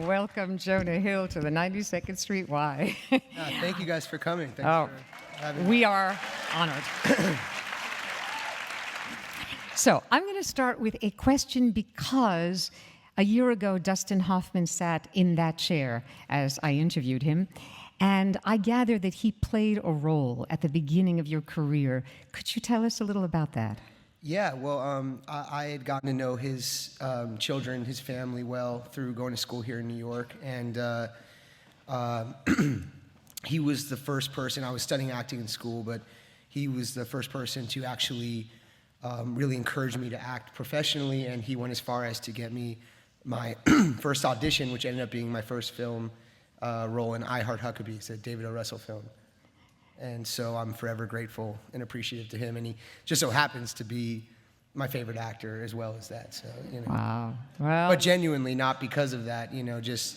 Welcome, Jonah Hill, to the 92nd Street Y. Thank you guys for coming. Thanks for having me. We are honored. So I'm going to start with a question because a year ago, Dustin Hoffman sat in that chair as I interviewed him, and I gather that he played a role at the beginning of your career. Could you tell us a little about that? Yeah, well, I had gotten to know his children, his family well through going to school here in New York, and he was the first person. I was studying acting in school, but he was the first person to actually really encourage me to act professionally, and he went as far as to get me my first audition, which ended up being my first film role in I Heart Huckabee. It's a David O. Russell film. And so I'm forever grateful and appreciative to him, and he just so happens to be my favorite actor as well as that. So, you know. Wow. Well, but genuinely, not because of that, you know, just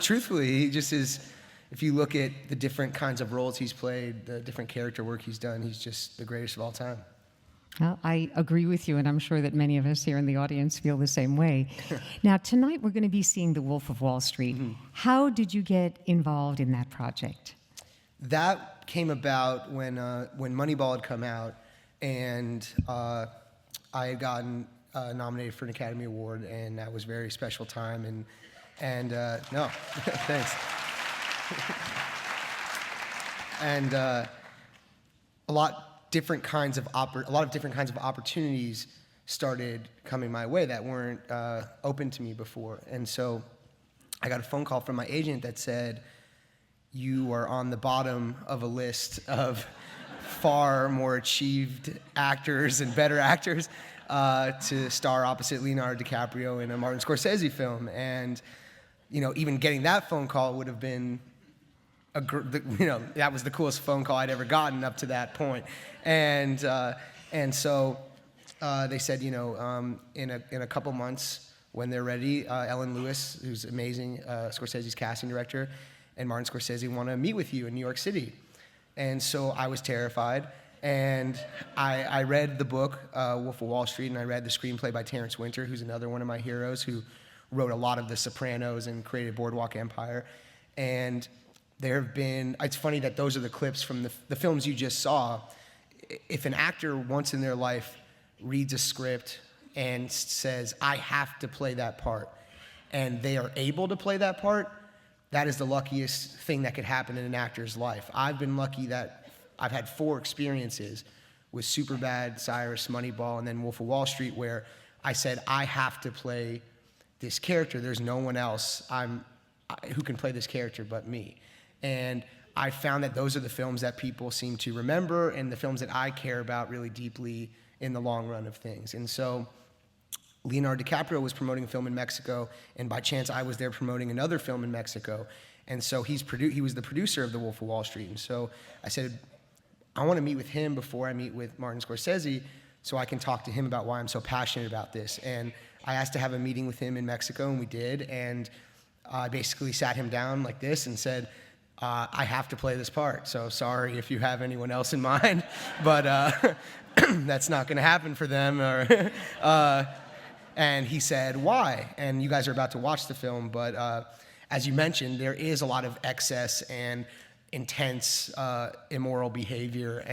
truthfully, he just is. If you look at the different kinds of roles he's played, the different character work he's done, he's just the greatest of all time. well, I agree with you, and I'm sure that many of us here in the audience feel the same way. Now, tonight we're going to be seeing The Wolf of Wall Street. Mm-hmm. How did you get involved in that project? That came about when Moneyball had come out, and I had gotten nominated for an Academy Award, and that was a very special time. And no, thanks. And a lot of different kinds of opportunities started coming my way that weren't open to me before. And so I got a phone call from my agent that said, "You are on the bottom of a list of far more achieved actors and better actors to star opposite Leonardo DiCaprio in a Martin Scorsese film." And, you know, even getting that phone call would have been, that was the coolest phone call I'd ever gotten up to that point. And so they said, in a couple months when they're ready, Ellen Lewis, who's amazing, Scorsese's casting director, and Martin Scorsese want to meet with you in New York City. And so I was terrified, and I read the book, Wolf of Wall Street, and I read the screenplay by Terrence Winter, who's another one of my heroes, who wrote a lot of The Sopranos and created Boardwalk Empire. And there have been, it's funny that those are the clips from the films you just saw. If an actor once in their life reads a script and says, "I have to play that part," and they are able to play that part, that is the luckiest thing that could happen in an actor's life. I've been lucky that I've had 4 experiences with Superbad, Cyrus, Moneyball, and then Wolf of Wall Street, where I said, I have to play this character. There's no one else who can play this character but me. And I found that those are the films that people seem to remember, and the films that I care about really deeply in the long run of things. And so Leonardo DiCaprio was promoting a film in Mexico, and by chance I was there promoting another film in Mexico. And so he was the producer of The Wolf of Wall Street. And so I said, I want to meet with him before I meet with Martin Scorsese so I can talk to him about why I'm so passionate about this. And I asked to have a meeting with him in Mexico, and we did. And I basically sat him down like this and said, I have to play this part. So sorry if you have anyone else in mind, but that's not going to happen for them. And he said, why? And you guys are about to watch the film, but as you mentioned, there is a lot of excess and intense immoral behavior.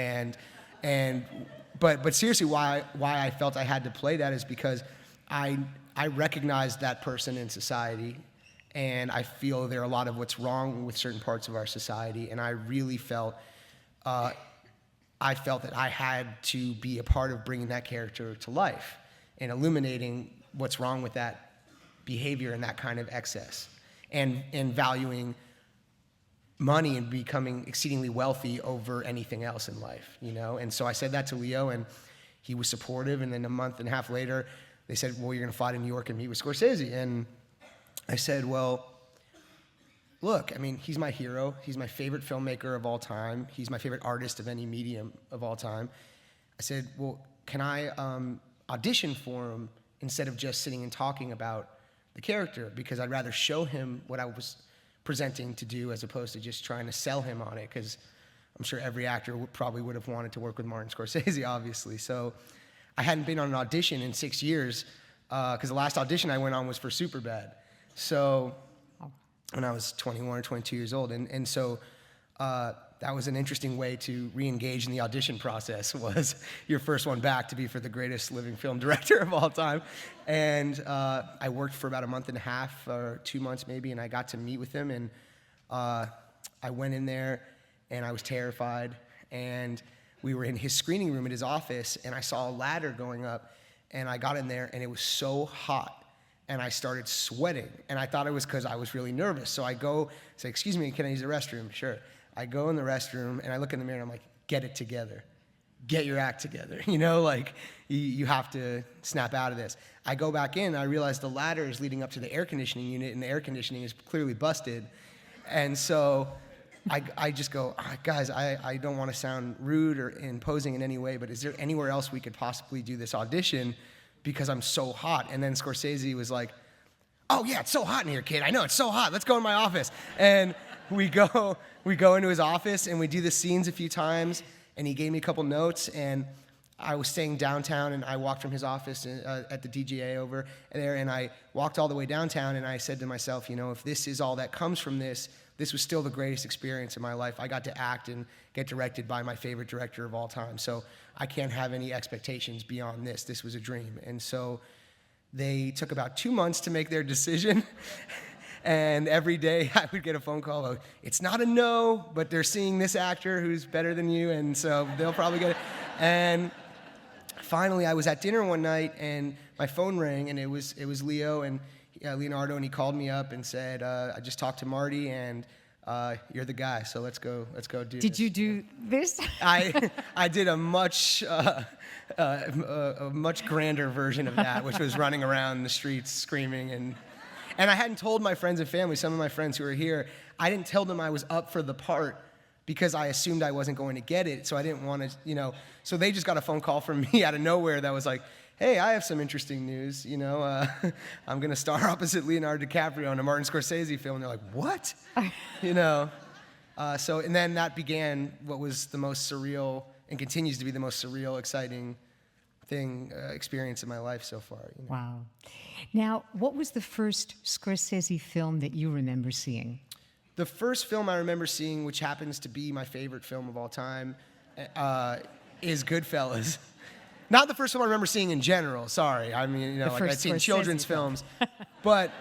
But seriously, why I felt I had to play that is because I recognized that person in society, and I feel there are a lot of what's wrong with certain parts of our society, and I really felt that I had to be a part of bringing that character to life and illuminating what's wrong with that behavior and that kind of excess, and valuing money and becoming exceedingly wealthy over anything else in life, And so I said that to Leo, and he was supportive, and then a month and a half later, they said, well, you're going to fly to New York and meet with Scorsese. And I said, well, look, I mean, he's my hero. He's my favorite filmmaker of all time. He's my favorite artist of any medium of all time. I said, well, can I audition for him instead of just sitting and talking about the character? Because I'd rather show him what I was presenting to do as opposed to just trying to sell him on it, because I'm sure every actor probably would have wanted to work with Martin Scorsese, obviously. So I hadn't been on an audition in 6 years, because the last audition I went on was for Superbad. So when I was 21 or 22 years old. And so that was an interesting way to re-engage in the audition process, was your first one back to be for the greatest living film director of all time. And I worked for about a month and a half or 2 months maybe, and I got to meet with him. And I went in there, and I was terrified. And we were in his screening room at his office, and I saw a ladder going up. And I got in there, and it was so hot. And I started sweating. And I thought it was because I was really nervous. So I go, say, "Excuse me, can I use the restroom?" "Sure." I go in the restroom, and I look in the mirror, and I'm like, "Get it together. Get your act together." You know, like, you have to snap out of this. I go back in, and I realize the ladder is leading up to the air conditioning unit, and the air conditioning is clearly busted. And so I just go, "Guys, I don't want to sound rude or imposing in any way, but is there anywhere else we could possibly do this audition? Because I'm so hot." And then Scorsese was like, "Oh yeah, it's so hot in here, kid. I know, it's so hot. Let's go in my office." And we go into his office, and we do the scenes a few times, and he gave me a couple notes, and I was staying downtown, and I walked from his office at the DGA over there, and I walked all the way downtown, and I said to myself, if this is all that comes from this was still the greatest experience in my life. I got to act and get directed by my favorite director of all time, so I can't have any expectations beyond this. This was a dream. And so they took about 2 months to make their decision. And every day I would get a phone call, "It's not a no, but they're seeing this actor who's better than you, and so they'll probably get it." And finally, I was at dinner one night, and my phone rang, and it was Leo and Leonardo, and he called me up and said, "I just talked to Marty, and you're the guy, so let's go do this." Did you do this? I did a much grander version of that, which was running around the streets screaming. And I hadn't told my friends and family, some of my friends who were here, I didn't tell them I was up for the part because I assumed I wasn't going to get it. So I didn't want to, so they just got a phone call from me out of nowhere that was like, "Hey, I have some interesting news. I'm going to star opposite Leonardo DiCaprio in a Martin Scorsese film." And they're like, "What?" And then that began what was the most surreal and continues to be the most surreal, exciting experience in my life so far. Wow. Now, what was the first Scorsese film that you remember seeing? The first film I remember seeing, which happens to be my favorite film of all time, is Goodfellas. Not the first film I remember seeing in general, sorry. I mean, like I'd seen children's films. But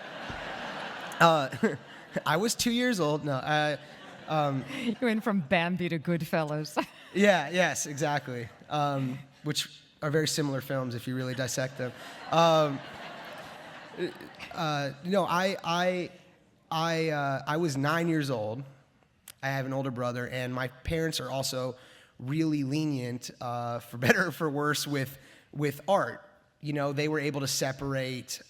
I was 2 years old. No, You went from Bambi to Goodfellas. Yes, exactly. Which are very similar films if you really dissect them. I was 9 years old. I have an older brother, and my parents are also really lenient, for better or for worse, with art. They were able to separate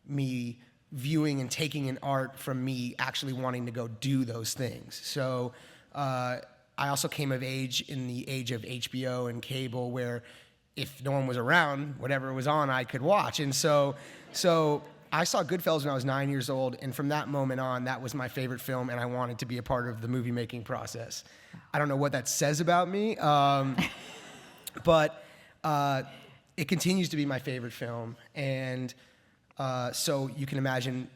me viewing and taking in art from me actually wanting to go do those things. So I also came of age in the age of HBO and cable, where if no one was around, whatever was on, I could watch. And so I saw Goodfellas when I was 9 years old, and from that moment on, that was my favorite film, and I wanted to be a part of the movie-making process. I don't know what that says about me, but it continues to be my favorite film. And so you can imagine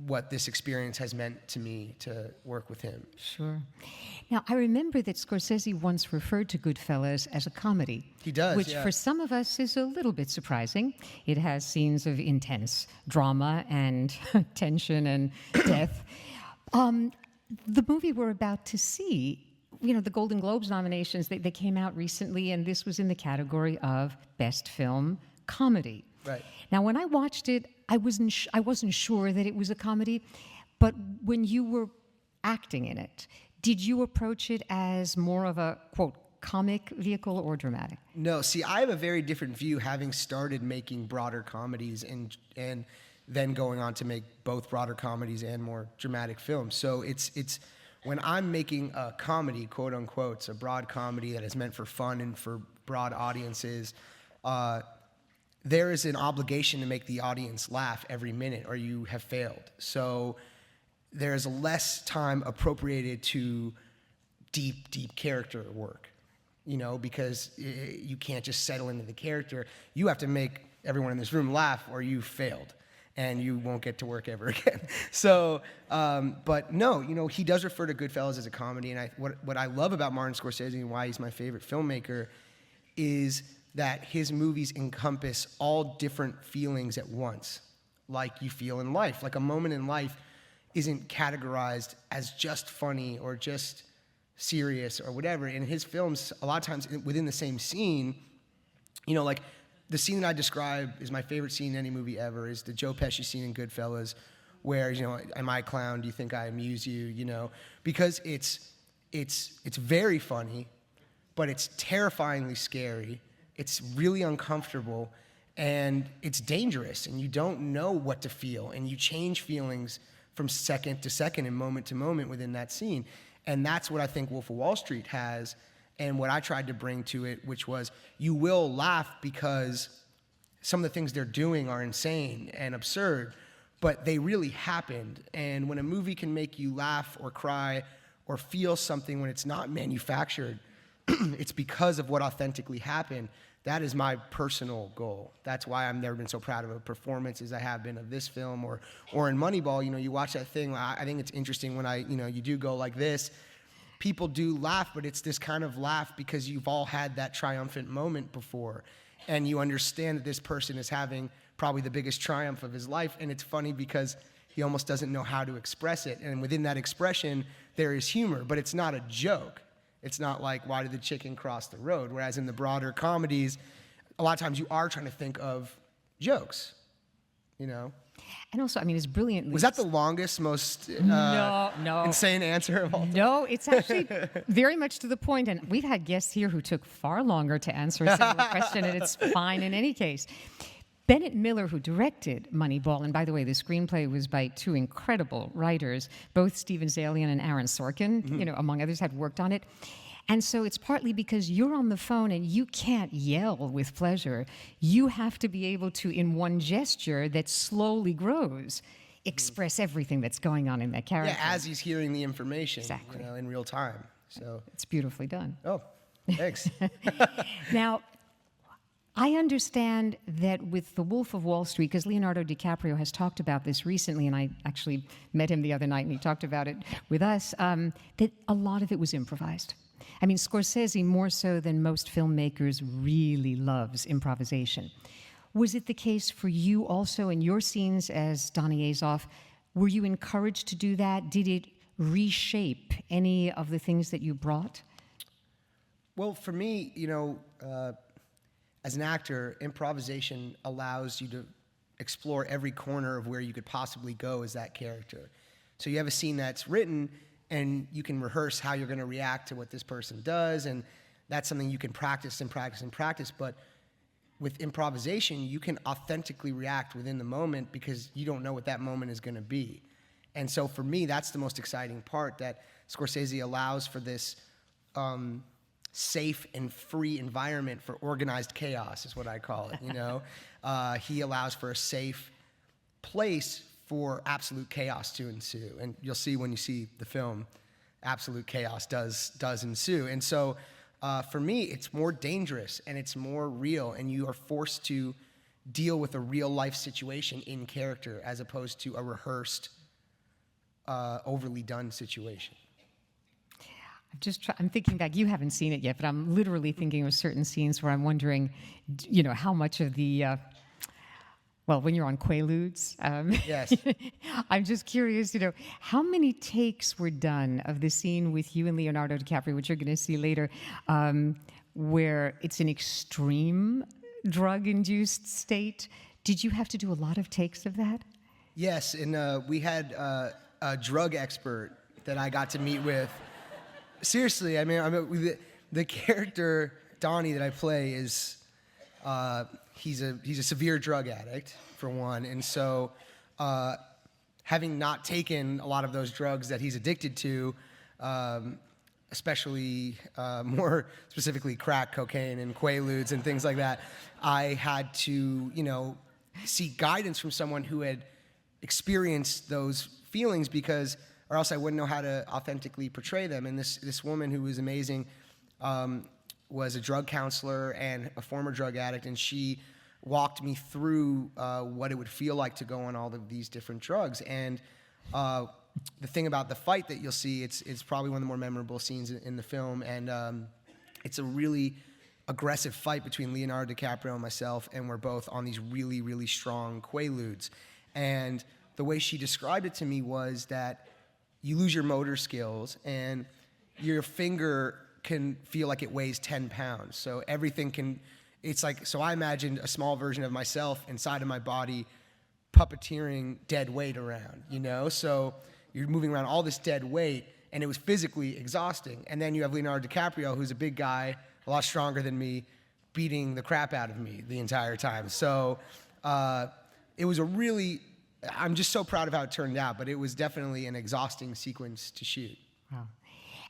what this experience has meant to me to work with him. Sure. Now, I remember that Scorsese once referred to Goodfellas as a comedy. He does, which for some of us is a little bit surprising. It has scenes of intense drama and tension and death. The movie we're about to see, the Golden Globes nominations, they came out recently, and this was in the category of Best Film Comedy. Right. Now, when I watched it, I wasn't sure that it was a comedy, but when you were acting in it, did you approach it as more of a, quote, comic vehicle or dramatic? No, see, I have a very different view, having started making broader comedies and then going on to make both broader comedies and more dramatic films. So it's when I'm making a comedy, quote unquote, it's a broad comedy that is meant for fun and for broad audiences, there is an obligation to make the audience laugh every minute, or you have failed. So there's less time appropriated to deep character work, because you can't just settle into the character. You have to make everyone in this room laugh, or you failed. and you won't get to work ever again. So, but no, he does refer to Goodfellas as a comedy, and what I love about Martin Scorsese and why he's my favorite filmmaker is that his movies encompass all different feelings at once, like you feel in life. Like a moment in life isn't categorized as just funny or just serious or whatever. In his films, a lot of times within the same scene, like the scene that I describe is my favorite scene in any movie ever, is the Joe Pesci scene in Goodfellas, where, am I a clown? Do you think I amuse you? Because it's very funny, but it's terrifyingly scary. It's really uncomfortable, and it's dangerous, and you don't know what to feel, and you change feelings from second to second and moment to moment within that scene. And that's what I think Wolf of Wall Street has, and what I tried to bring to it, which was you will laugh because some of the things they're doing are insane and absurd, but they really happened. And when a movie can make you laugh or cry or feel something when it's not manufactured, it's because of what authentically happened. That is my personal goal. That's why I've never been so proud of a performance as I have been of this film or in Moneyball. You watch that thing. I think it's interesting when you do go like this. People do laugh, but it's this kind of laugh because you've all had that triumphant moment before, and you understand that this person is having probably the biggest triumph of his life, and it's funny because he almost doesn't know how to express it. And within that expression, there is humor, but it's not a joke. It's not like, why did the chicken cross the road? Whereas in the broader comedies, a lot of times you are trying to think of jokes, And also, it's brilliant. Was that the longest, most no. insane answer of all time? No, it's actually very much to the point. And we've had guests here who took far longer to answer a similar question, and it's fine in any case. Bennett Miller, who directed Moneyball, and by the way, the screenplay was by two incredible writers, both Steven Zaillian and Aaron Sorkin, among others, had worked on it. And so it's partly because you're on the phone and you can't yell with pleasure. You have to be able to, in one gesture that slowly grows, express everything that's going on in that character. Yeah, as he's hearing the information, Exactly. In real time. So it's beautifully done. Oh, thanks. Now, I understand that with The Wolf of Wall Street, because Leonardo DiCaprio has talked about this recently, and I actually met him the other night and he talked about it with us, that a lot of it was improvised. Scorsese, more so than most filmmakers, really loves improvisation. Was it the case for you also in your scenes as Donnie Azoff? Were you encouraged to do that? Did it reshape any of the things that you brought? Well, for me, as an actor, improvisation allows you to explore every corner of where you could possibly go as that character. So you have a scene that's written, and you can rehearse how you're going to react to what this person does, and that's something you can practice and practice and practice. But with improvisation, you can authentically react within the moment because you don't know what that moment is going to be. And so for me, that's the most exciting part, that Scorsese allows for this safe and free environment for organized chaos, is what I call it. He allows for a safe place for absolute chaos to ensue, and you'll see when you see the film, absolute chaos does ensue. And so, for me, it's more dangerous and it's more real, and you are forced to deal with a real life situation in character as opposed to a rehearsed, overly done situation. I'm thinking back. You haven't seen it yet, but I'm literally thinking of certain scenes where I'm wondering, how much of the, when you're on Quaaludes. Yes. I'm just curious, how many takes were done of the scene with you and Leonardo DiCaprio, which you're going to see later, where it's an extreme drug-induced state? Did you have to do a lot of takes of that? Yes, and we had a drug expert that I got to meet with. Seriously, the character Donnie that I play is he's a severe drug addict, for one, and so having not taken a lot of those drugs that he's addicted to, especially more specifically crack cocaine and Quaaludes and things like that, I had to seek guidance from someone who had experienced those feelings, because or else I wouldn't know how to authentically portray them. And this woman who was amazing was a drug counselor and a former drug addict, and she walked me through what it would feel like to go on all of these different drugs. And the thing about the fight that you'll see, it's probably one of the more memorable scenes in the film, and it's a really aggressive fight between Leonardo DiCaprio and myself, and we're both on these really, really strong Quaaludes. And the way she described it to me was that you lose your motor skills, and your finger can feel like it weighs 10 pounds. So everything can, it's like, so I imagined a small version of myself inside of my body puppeteering dead weight around, you know? So you're moving around all this dead weight, and it was physically exhausting. And then you have Leonardo DiCaprio, who's a big guy, a lot stronger than me, beating the crap out of me the entire time. So it was a really, I'm just so proud of how it turned out, but it was definitely an exhausting sequence to shoot. Wow.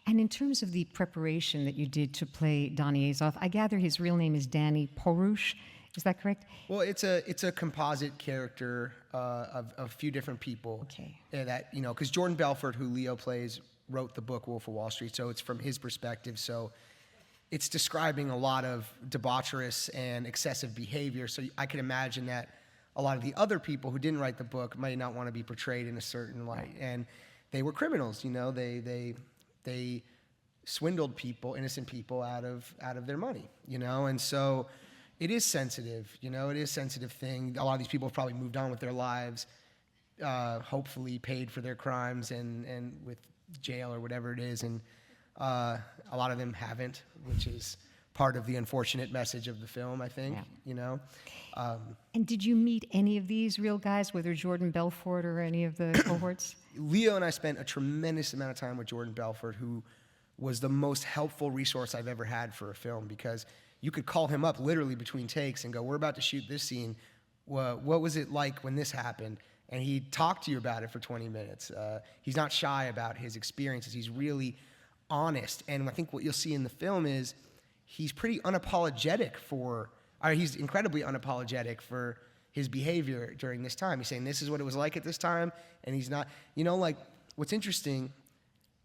And in terms of the preparation that you did to play Donny Azoff, I gather his real name is Danny Porush. Is that correct? Well, it's a composite character of a few different people. Okay. That, you know, because Jordan Belfort, who Leo plays, wrote the book Wolf of Wall Street, so it's from his perspective. So it's describing a lot of debaucherous and excessive behavior. So I can imagine that a lot of the other people who didn't write the book might not want to be portrayed in a certain light. And they were criminals, you know. They swindled people, innocent people, out of their money, you know. And so it is sensitive, you know. It is a sensitive thing. A lot of these people have probably moved on with their lives, hopefully paid for their crimes and with jail or whatever it is. And a lot of them haven't, which is part of the unfortunate message of the film, I think, you know. And did you meet any of these real guys, whether Jordan Belfort or any of the cohorts? Leo and I spent a tremendous amount of time with Jordan Belfort, who was the most helpful resource I've ever had for a film, because you could call him up literally between takes and go, we're about to shoot this scene. What was it like when this happened? And he'd talk to you about it for 20 minutes. He's not shy about his experiences. He's really honest. And I think what you'll see in the film is he's pretty unapologetic he's incredibly unapologetic for his behavior during this time. He's saying, this is what it was like at this time, and he's not, you know, like, what's interesting,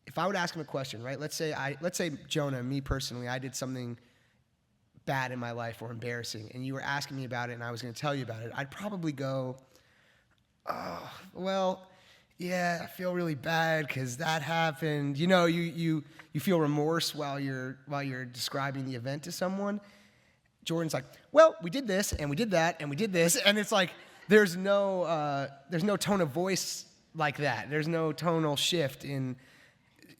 if I would ask him a question, right, let's say Jonah, me personally, I did something bad in my life or embarrassing, and you were asking me about it, and I was going to tell you about it, I'd probably go, oh, well, yeah, I feel really bad because that happened. You know, you feel remorse while you're describing the event to someone. Jordan's like, well, we did this and we did that and we did this, and it's like there's no tone of voice like that. There's no tonal shift in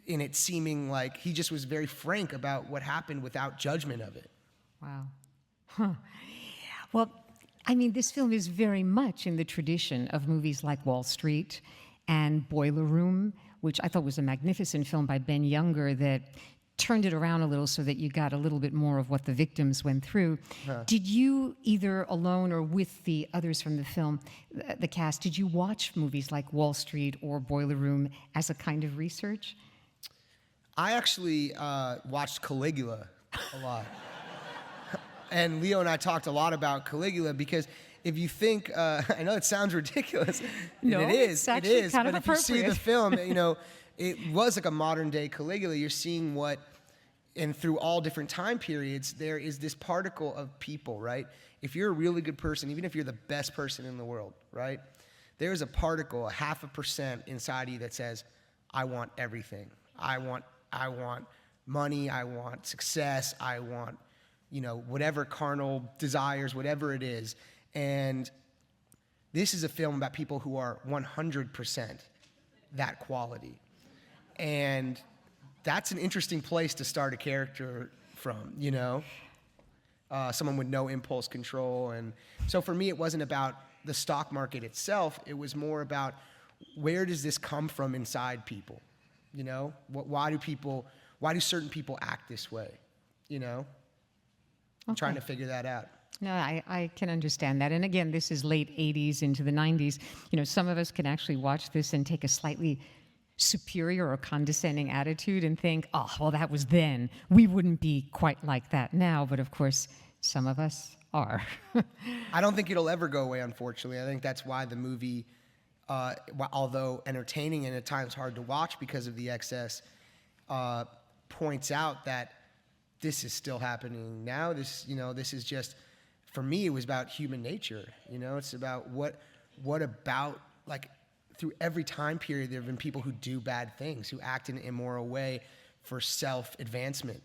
it seeming like he just was very frank about what happened without judgment of it. Wow. Huh. Well, I mean, this film is very much in the tradition of movies like Wall Street and Boiler Room, which I thought was a magnificent film by Ben Younger that turned it around a little so that you got a little bit more of what the victims went through. Did you, either alone or with the others from the film, the cast, did you watch movies like Wall Street or Boiler Room as a kind of research? I actually watched Caligula a lot. And Leo and I talked a lot about Caligula because if you think, I know it sounds ridiculous. No, it is. it's actually kind of but if you see appropriate. the film, you know, it was like a modern day Caligula. You're seeing and through all different time periods, there is this particle of people, right? If you're a really good person, even if you're the best person in the world, right? There's a particle, a 0.5% inside you that says, I want everything. I want money. I want success. I want, you know, whatever carnal desires, whatever it is. And this is a film about people who are 100% that quality. And that's an interesting place to start a character from, you know? Someone with no impulse control. And so for me, it wasn't about the stock market itself. It was more about where does this come from inside people, you know? Why do certain people act this way, you know? I'm trying to figure that out. No, I can understand that. And again, this is late 80s into the 90s. You know, some of us can actually watch this and take a slightly superior or condescending attitude and think, oh, well, that was then. We wouldn't be quite like that now. But of course, some of us are. I don't think it'll ever go away, unfortunately. I think that's why the movie, although entertaining and at times hard to watch because of the excess, points out that this is still happening now. This is just for me, it was about human nature. It's about what about, like, through every time period, there have been people who do bad things, who act in an immoral way for self-advancement.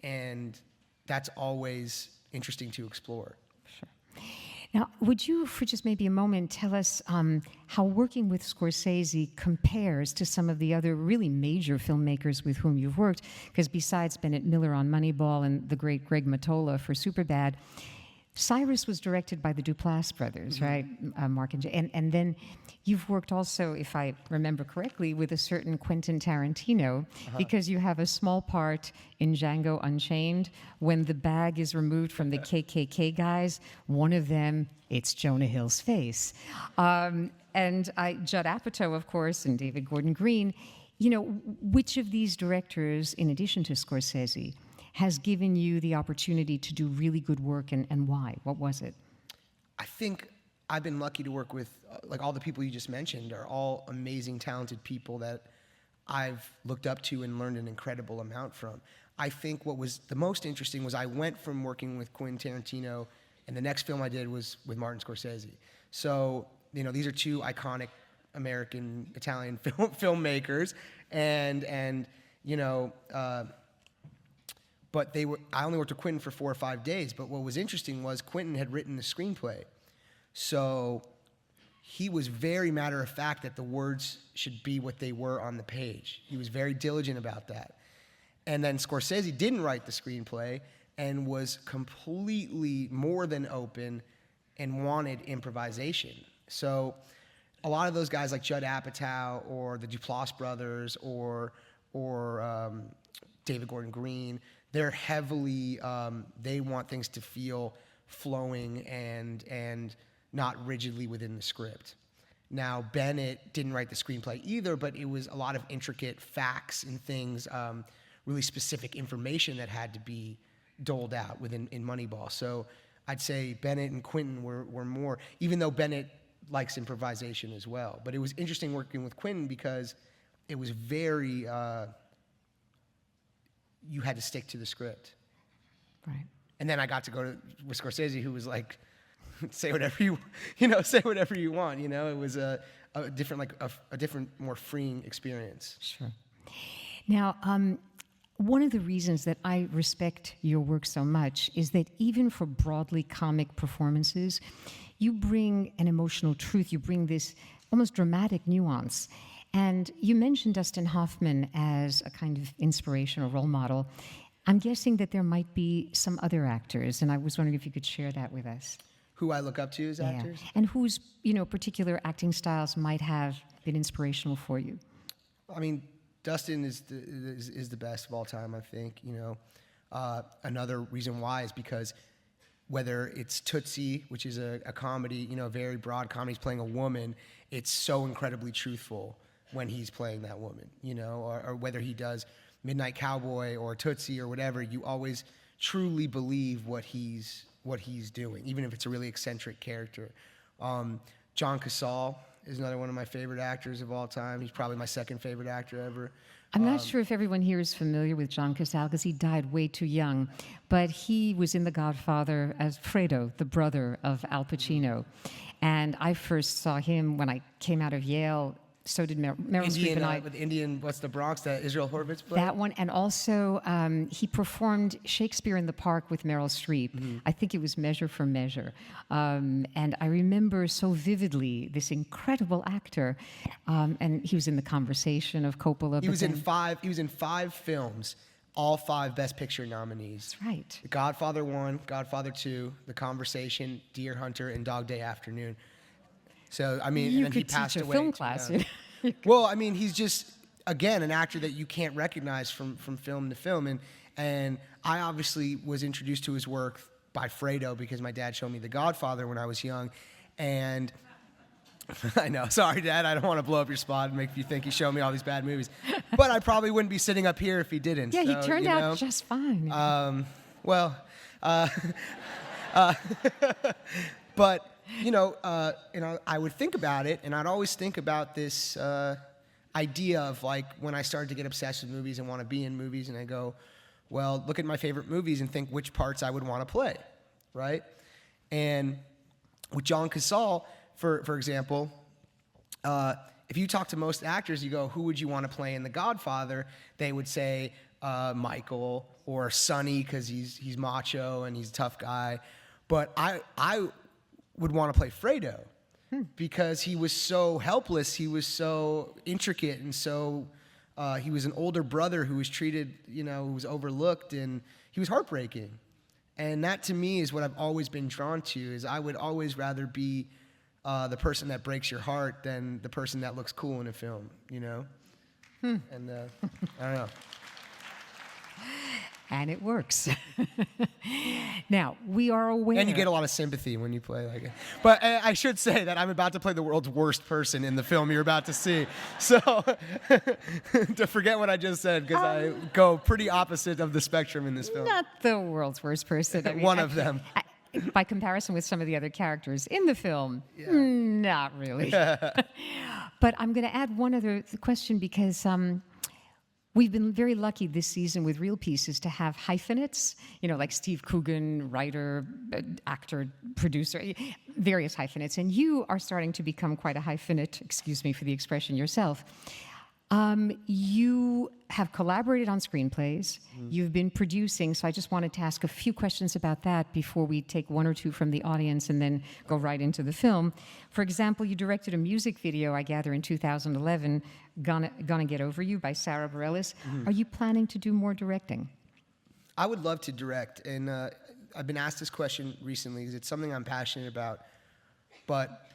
And that's always interesting to explore. Sure. Now, would you, for just maybe a moment, tell us how working with Scorsese compares to some of the other really major filmmakers with whom you've worked? Because besides Bennett Miller on Moneyball and the great Greg Mottola for Superbad, Cyrus was directed by the Duplass brothers, right? Mark and Jay. And then you've worked also, if I remember correctly, with a certain Quentin Tarantino, because you have a small part in Django Unchained. When the bag is removed from the KKK guys, one of them, it's Jonah Hill's face. And Judd Apatow, of course, and David Gordon Green. Which of these directors, in addition to Scorsese, has given you the opportunity to do really good work, and why? What was it? I think I've been lucky to work with, like, all the people you just mentioned are all amazing, talented people that I've looked up to and learned an incredible amount from. I think what was the most interesting was I went from working with Quentin Tarantino, and the next film I did was with Martin Scorsese. So, these are two iconic American, Italian filmmakers, but I only worked with Quentin for 4 or 5 days, but what was interesting was Quentin had written the screenplay. So he was very matter of fact that the words should be what they were on the page. He was very diligent about that. And then Scorsese didn't write the screenplay and was completely more than open and wanted improvisation. So a lot of those guys like Judd Apatow or the Duplass brothers or David Gordon Green, they're heavily, they want things to feel flowing and not rigidly within the script. Now, Bennett didn't write the screenplay either, but it was a lot of intricate facts and things, really specific information that had to be doled out in Moneyball. So I'd say Bennett and Quentin were more, even though Bennett likes improvisation as well. But it was interesting working with Quentin because it was very, you had to stick to the script. Right. And then I got to go with Scorsese, who was like, say whatever you want. It was a different, more freeing experience. Sure. Now, one of the reasons that I respect your work so much is that even for broadly comic performances, you bring an emotional truth. You bring this almost dramatic nuance. And you mentioned Dustin Hoffman as a kind of inspiration or role model. I'm guessing that there might be some other actors, and I was wondering if you could share that with us. Who I look up to as actors? And whose particular acting styles might have been inspirational for you? I mean, Dustin is the best of all time, I think. Another reason why is because whether it's Tootsie, which is a comedy, a very broad comedy, he's playing a woman, it's so incredibly truthful when he's playing that woman, or whether he does Midnight Cowboy or Tootsie or whatever, you always truly believe what he's doing, even if it's a really eccentric character. John Casal is another one of my favorite actors of all time. He's probably my second favorite actor ever. I'm not sure if everyone here is familiar with John Casal because he died way too young, but he was in The Godfather as Fredo, the brother of Al Pacino. And I first saw him when I came out of Yale. So did Meryl Streep and I. With Indian, what's the Bronx, that Israel Horvitz play? That one, and also he performed Shakespeare in the Park with Meryl Streep. Mm-hmm. I think it was Measure for Measure. And I remember so vividly this incredible actor, and he was in The Conversation of Coppola. He was in 5 films, all 5 Best Picture nominees. That's right. The Godfather 1, Godfather 2, The Conversation, Deer Hunter, and Dog Day Afternoon. So, I mean, you and could he passed teach a away. film class. Well, I mean, he's just, again, an actor that you can't recognize from film to film. And I obviously was introduced to his work by Fredo because my dad showed me The Godfather when I was young. And I know, sorry, Dad, I don't want to blow up your spot and make you think he showed me all these bad movies. But I probably wouldn't be sitting up here if he didn't. Yeah, so, he turned out just fine. But I would think about it, and I'd always think about this idea of, like, when I started to get obsessed with movies and want to be in movies, and I go, well, look at my favorite movies and think which parts I would want to play, right? And with John Casal, for example, if you talk to most actors, you go, who would you want to play in The Godfather? They would say Michael or Sonny because he's macho and he's a tough guy. But I would want to play Fredo because he was so helpless. He was so intricate and so he was an older brother who was treated, who was overlooked, and he was heartbreaking. And that to me is what I've always been drawn to, is I would always rather be the person that breaks your heart than the person that looks cool in a film, And I don't know. And it works. Now, we are aware. And you get a lot of sympathy when you play like it. But I should say that I'm about to play the world's worst person in the film you're about to see. So to forget what I just said, because I go pretty opposite of the spectrum in this film. Not the world's worst person. I mean, one of them. By comparison with some of the other characters in the film, not really. But I'm going to add one other question because we've been very lucky this season with Real Pieces to have hyphenates, like Steve Coogan, writer, actor, producer, various hyphenates. And you are starting to become quite a hyphenate, excuse me for the expression, yourself. You have collaborated on screenplays. You've been producing, so I just wanted to ask a few questions about that before we take one or two from the audience and then go right into the film. For example, you directed a music video, I gather, in 2011, Gonna Get Over You by Sarah Bareilles. Are you planning to do more directing? I would love to direct, and I've been asked this question recently because it's something I'm passionate about. But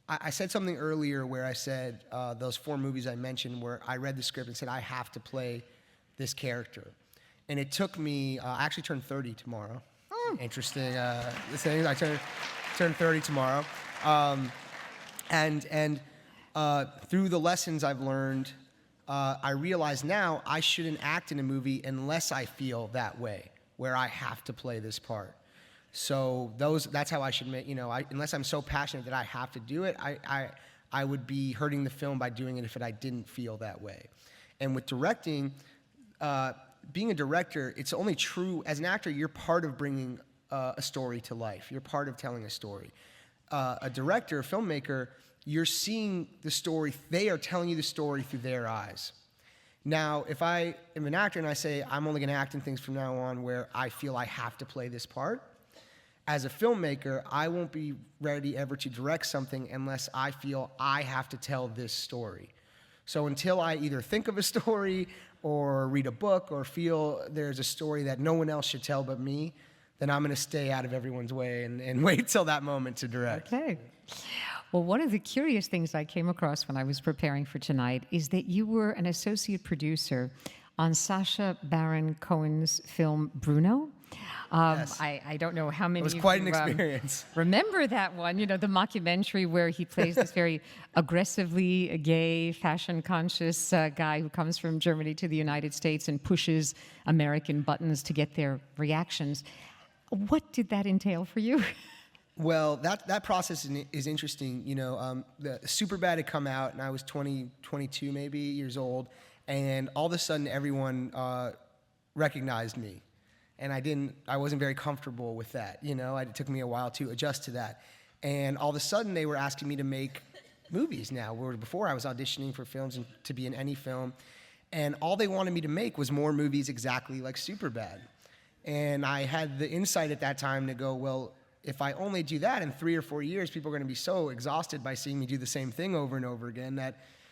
I said something earlier where I said those 4 movies I mentioned where I read the script and said, I have to play this character. And it took me, I actually turned 30 tomorrow. Interesting thing. I turned 30 tomorrow. And through the lessons I've learned, I realize now I shouldn't act in a movie unless I feel that way, where I have to play this part. So that's how I should make, unless I'm so passionate that I have to do it, I would be hurting the film by doing it if I didn't feel that way. And with directing, being a director, it's only true, as an actor, you're part of bringing a story to life. You're part of telling a story. A director, a filmmaker, you're seeing the story, they are telling you the story through their eyes. Now, if I am an actor and I say, I'm only gonna act in things from now on where I feel I have to play this part, as a filmmaker, I won't be ready ever to direct something unless I feel I have to tell this story. So until I either think of a story or read a book or feel there's a story that no one else should tell but me, then I'm going to stay out of everyone's way and wait till that moment to direct. Okay. Well, one of the curious things I came across when I was preparing for tonight is that you were an associate producer on Sacha Baron Cohen's film Bruno. Yes. I don't know how many. It was quite an experience. Remember that one? The mockumentary where he plays this very aggressively gay, fashion-conscious guy who comes from Germany to the United States and pushes American buttons to get their reactions. What did that entail for you? Well, that process is interesting. The Superbad had come out, and I was 22 maybe years old, and all of a sudden everyone recognized me. And I wasn't very comfortable with that, It took me a while to adjust to that. And all of a sudden, they were asking me to make movies now, where before I was auditioning for films and to be in any film. And all they wanted me to make was more movies exactly like Superbad. And I had the insight at that time to go, well, if I only do that in 3 or 4 years, people are going to be so exhausted by seeing me do the same thing over and over again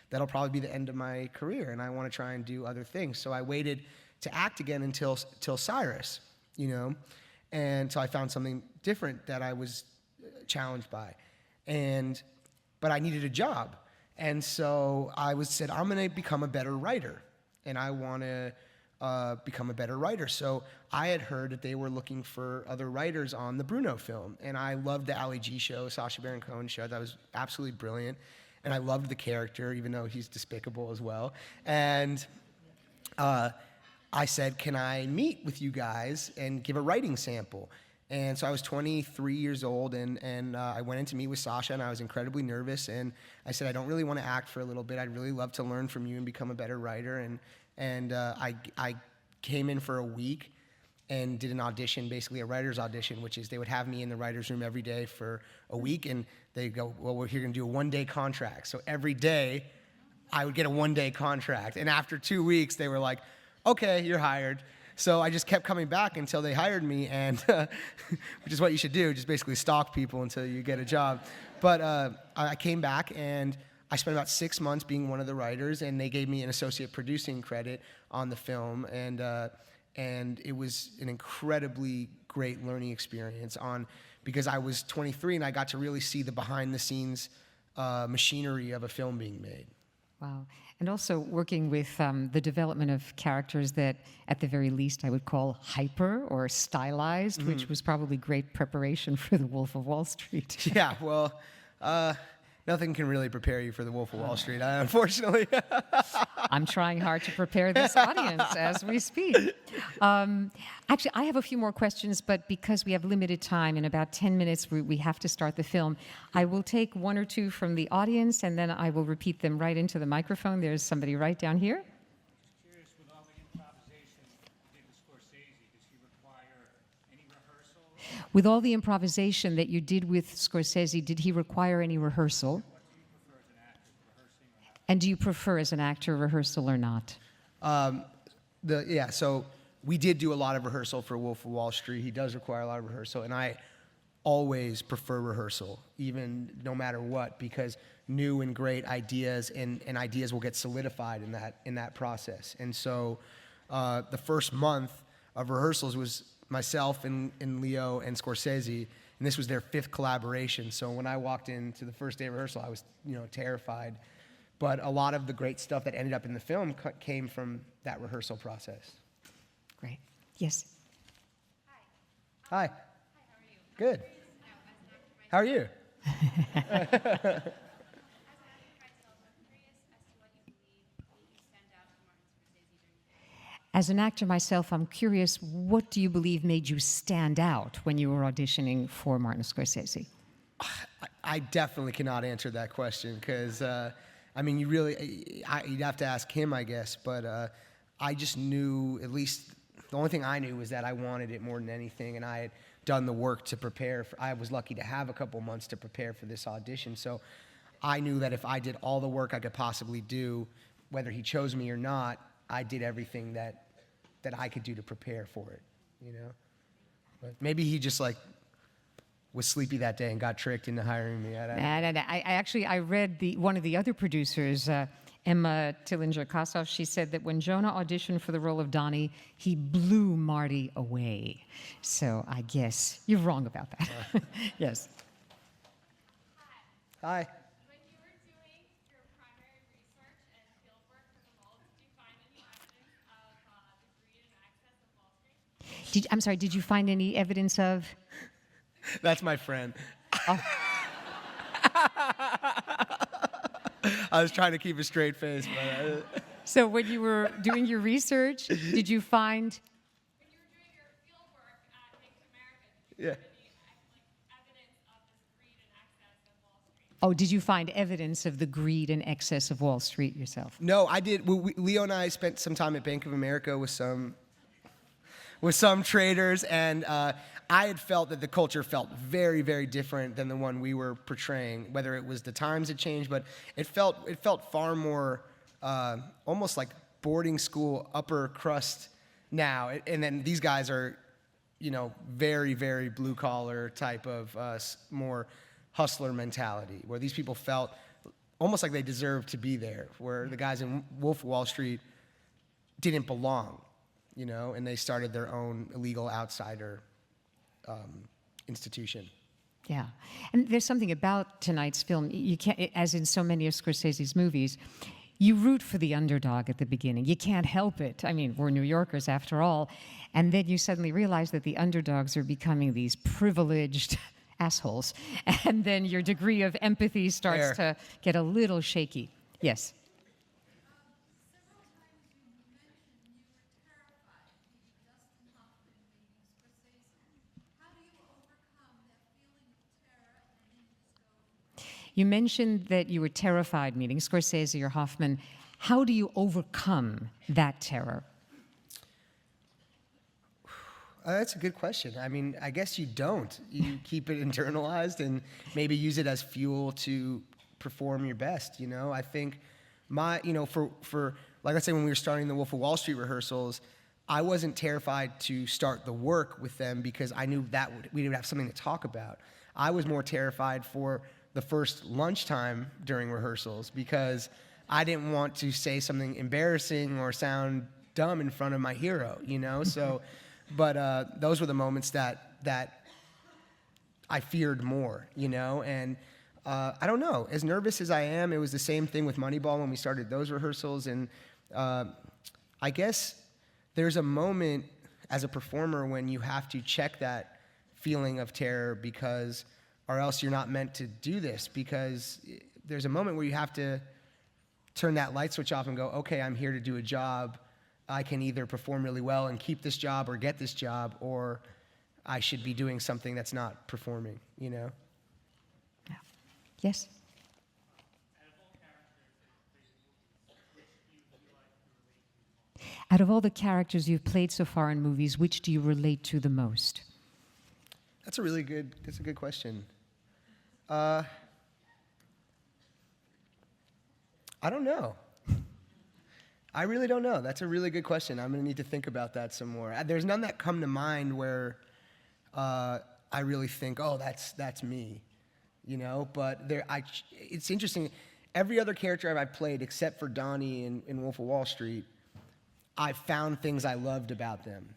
that'll probably be the end of my career. And I want to try and do other things. So I waited to act again until Cyrus, and so I found something different that I was challenged by, but I needed a job, and so I said I'm going to become a better writer, and I want to become a better writer. So I had heard that they were looking for other writers on the Bruno film, and I loved the Ali G show, Sacha Baron Cohen show. That was absolutely brilliant, and I loved the character, even though he's despicable as well, and I said, can I meet with you guys and give a writing sample? And so I was 23 years old, and I went in to meet with Sacha, and I was incredibly nervous. And I said, I don't really want to act for a little bit. I'd really love to learn from you and become a better writer. And I came in for a week, and did an audition, basically a writer's audition, which is they would have me in the writer's room every day for a week, and they'd go, well, we're here going to do a one-day contract. So every day, I would get a one-day contract. And after 2 weeks, they were like, okay, you're hired. So I just kept coming back until they hired me, and which is what you should do, just basically stalk people until you get a job. But I came back, and I spent about 6 months being one of the writers, and they gave me an associate producing credit on the film, and it was an incredibly great learning experience because I was 23 and I got to really see the behind-the-scenes machinery of a film being made. Wow. And also working with the development of characters that, at the very least, I would call hyper or stylized, which was probably great preparation for The Wolf of Wall Street. Yeah, well, nothing can really prepare you for The Wolf of Wall Street, unfortunately. I'm trying hard to prepare this audience as we speak. Actually, I have a few more questions, but because we have limited time, in about 10 minutes we have to start the film. I will take one or two from the audience, and then I will repeat them right into the microphone. There's somebody right down here. Curious, with all the improvisation you did with Scorsese, does he require any rehearsal? With all the improvisation that you did with Scorsese, did he require any rehearsal? And do you prefer as an actor rehearsal or not? So we did do a lot of rehearsal for Wolf of Wall Street. He does require a lot of rehearsal, and I always prefer rehearsal, even no matter what, because new and great ideas and ideas will get solidified in that process. And so the first month of rehearsals was myself and Leo and Scorsese, and this was their 5th collaboration. So when I walked into the first day of rehearsal, I was terrified. But a lot of the great stuff that ended up in the film came from that rehearsal process. Great. Yes. Hi. Hi, how are you? Good. How are you? As an actor myself, I'm curious, what do you believe made you stand out when you were auditioning for Martin Scorsese? I definitely cannot answer that question because, you'd have to ask him, I guess. But I just knew, at least the only thing I knew was that I wanted it more than anything, and I had done the work to prepare. I was lucky to have a couple months to prepare for this audition, so I knew that if I did all the work I could possibly do, whether he chose me or not, I did everything that I could do to prepare for it, But maybe he just was sleepy that day and got tricked into hiring me. I read one of the other producers, Emma Tillinger-Kossoff. She said that when Jonah auditioned for the role of Donnie, he blew Marty away. So I guess you're wrong about that. Yes. Hi. When you were doing your primary research and fieldwork for the role, did you find any evidence of the greed and access of Wall Street? I'm sorry, did you find any evidence of? That's my friend. Oh. I was trying to keep a straight face, but So when you were doing your research, did you find? When you were doing your fieldwork at Make America, did you yeah. find any evidence of this greed and access of Wall Street? Oh, did you find evidence of the greed and excess of Wall Street yourself? No, I did. Leo and I spent some time at Bank of America with some traders, and I had felt that the culture felt very, very different than the one we were portraying. Whether it was the times had changed, but it felt far more almost like boarding school upper crust now. And then these guys are, very, very blue collar type of more hustler mentality, where these people felt almost like they deserved to be there, where the guys in Wolf of Wall Street didn't belong, and they started their own illegal outsider institution. Yeah, and there's something about tonight's film. You can't, as in so many of Scorsese's movies, you root for the underdog at the beginning. You can't help it. I mean, we're New Yorkers after all. And then you suddenly realize that the underdogs are becoming these privileged assholes. And then your degree of empathy starts to get a little shaky. Yes. You mentioned that you were terrified meeting Scorsese or Hoffman. How do you overcome that terror? That's a good question. I mean, I guess you don't. You keep it internalized and maybe use it as fuel to perform your best. I think for like I said, when we were starting the Wolf of Wall Street rehearsals, I wasn't terrified to start the work with them because I knew that we would have something to talk about. I was more terrified for the first lunchtime during rehearsals because I didn't want to say something embarrassing or sound dumb in front of my hero, So, but those were the moments that I feared more, And I don't know. As nervous as I am, it was the same thing with Moneyball when we started those rehearsals. And I guess there's a moment as a performer when you have to check that feeling of terror or else you're not meant to do this, because there's a moment where you have to turn that light switch off and go, okay, I'm here to do a job. I can either perform really well and keep this job or get this job, or I should be doing something that's not performing, Yeah. Yes? Out of all the characters you've played so far in movies, which do you relate to the most? That's a good question. I don't know. I really don't know. That's a really good question. I'm going to need to think about that some more. There's none that come to mind where I really think, oh, that's me, But it's interesting. Every other character I've played, except for Donnie in Wolf of Wall Street, I found things I loved about them,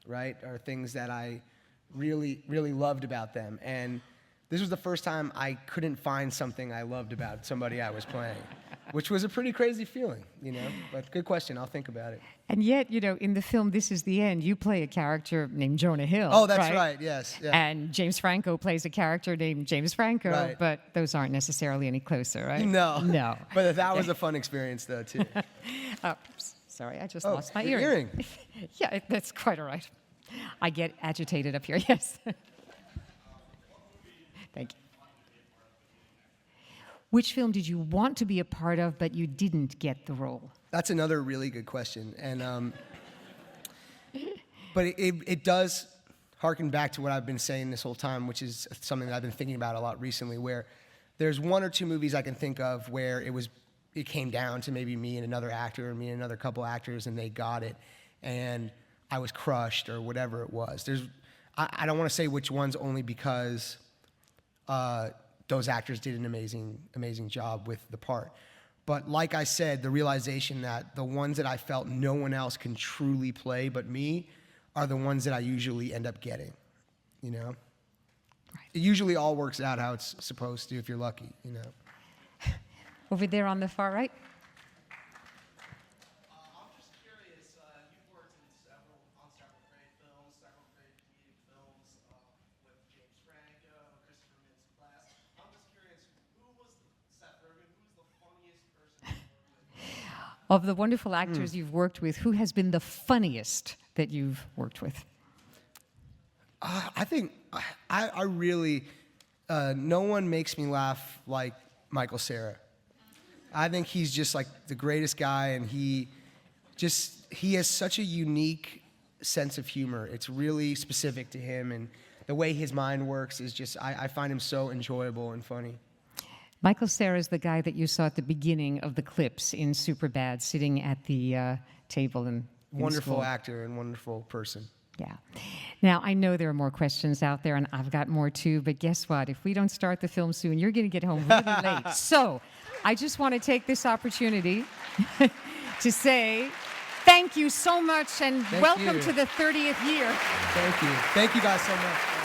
right? Or things that I really, really loved about them. And this was the first time I couldn't find something I loved about somebody I was playing, which was a pretty crazy feeling, But good question. I'll think about it. And yet, in the film This Is the End, you play a character named Jonah Hill. Oh, that's right. Yes. Yeah. And James Franco plays a character named James Franco, right. But those aren't necessarily any closer, right? No. No. But that was a fun experience, though, too. Oh, sorry, I just lost my your earring. earring. Yeah, that's quite all right. I get agitated up here, yes. Thank you. Which film did you want to be a part of, but you didn't get the role? That's another really good question. And but it does harken back to what I've been saying this whole time, which is something that I've been thinking about a lot recently, where there's one or two movies I can think of where it came down to maybe me and another actor, or me and another couple actors, and they got it, and I was crushed, or whatever it was. I don't want to say which ones, only because those actors did an amazing job with the part. But like I said, the realization that the ones that I felt no one else can truly play but me are the ones that I usually end up getting, Right. It usually all works out how it's supposed to if you're lucky, Over there on the far right. I'm just curious, you've worked on several great films, several great comedic films with James Franco, Christopher Mintz-Plasse. I'm just curious, Seth Rogen, who's the funniest person you've worked with? Of the wonderful actors you've worked with, who has been the funniest that you've worked with? I think I really, no one makes me laugh like Michael Cera. I think he's just like the greatest guy, and he has such a unique sense of humor. It's really specific to him, and the way his mind works is just, I find him so enjoyable and funny. Michael Cera is the guy that you saw at the beginning of the clips in Superbad, sitting at the table in Wonderful school. actor and wonderful person. Yeah. Now, I know there are more questions out there, and I've got more too, but guess what? If we don't start the film soon, you're going to get home really late. So I just want to take this opportunity to say thank you so much, and welcome to the 30th year. Thank you. Thank you guys so much.